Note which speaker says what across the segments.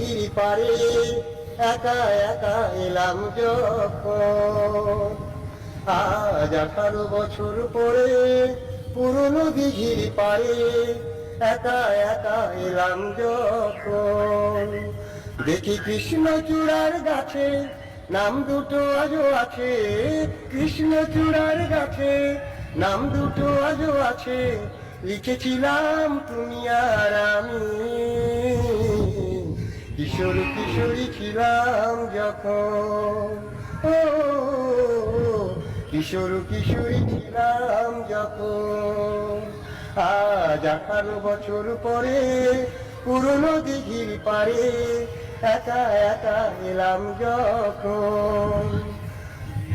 Speaker 1: দিঘির পারে একা একা এলাম যখন। আজ 18 বছর পরে পুরনো দিঘির পারে একা একা এলাম যখন। দেখি কৃষ্ণচূড়ার গাছে নাম দুটো আজও আছে, কৃষ্ণচূড়ার গাছে নাম দুটো আজও আছে। লিখেছিলাম তুমি আর আমি, কিশোর কিশোরী ছিলাম যখন। ও কিশোর কিশোরী ছিলাম যখন। আজ 18 বছর পরে পুরনো দিঘির পারে একা একা এলাম যখন।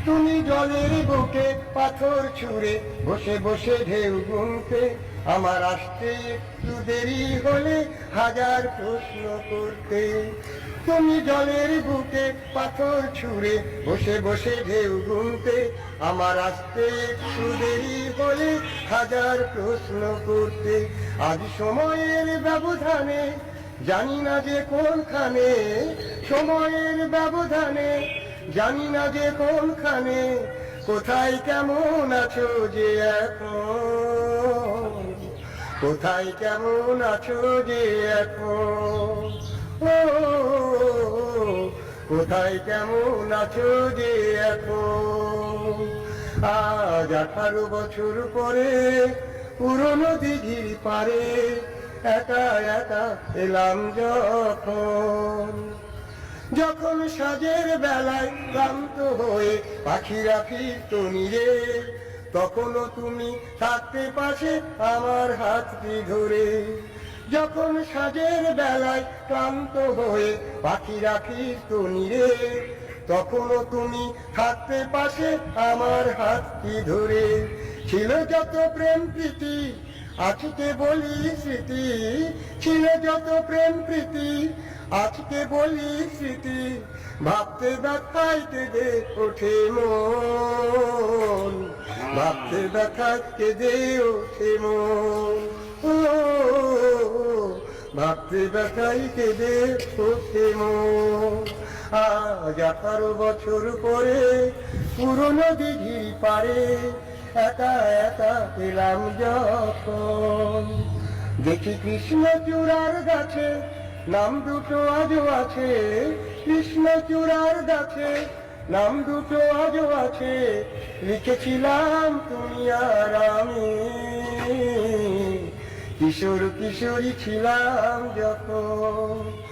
Speaker 1: তুমি জলের বুকে পাথর ছুঁড়ে বসে বসে ঢেউ গুনতে, আমার আসতে একটু দেরি হলে হাজার প্রশ্ন করতে। তুমি জলের বুকে পাথর ছুঁড়ে বসে বসে ঢেউ গুনতে, আমার আসতে একটু দেরি হলে হাজার প্রশ্ন করতে। আজ সময়ের ব্যবধানে জানি না যে কোনখানে, সময়ের ব্যবধানে জানি না যে কোনখানে, কোথায় কেমন আছো যে এখন, কোথায় কেমন আছো যে এখন। ও কোথায় কেমন আছো যে এখন। আজ 18 বছর পরে পুরনো দিঘির পারে একা একা এলাম যখন। যখন সাজের বেলায় ক্লান্ত হয়ে পাখিরা ফিরতো নিরে, তখনও তুমি থাকতে পাশে আমার হাতটি ধরে। যখন সাজের বেলায় ক্লান্ত হয়ে পাখিরা ফিরতো নিরে, তখনও তুমি থাকতে পাশে আমার হাতটি ধরে। ছিল যত প্রেম প্রীতি আজকে বলি স্মৃতি, ছিল যত প্রেম প্রীতি আজকে বলি স্মৃতি। ভাবতে ব্যথায় কেঁদে ওঠে মন, ভাবতে ব্যথায় কেঁদে ওঠে মন। ও ভাবতে ব্যথায় কেঁদে ওঠে মন। আজ 18 বছর পরে পুরনো দিঘির পারে একা একা এলাম যখন। দেখি কৃষ্ণচূড়ার গাছে নাম দুটো আজও আছে, কৃষ্ণচূড়ার গাছে নাম দুটো আজও আছে। লিখেছিলাম তুমি আর আমি, কিশোর কিশোরী ছিলাম যখন।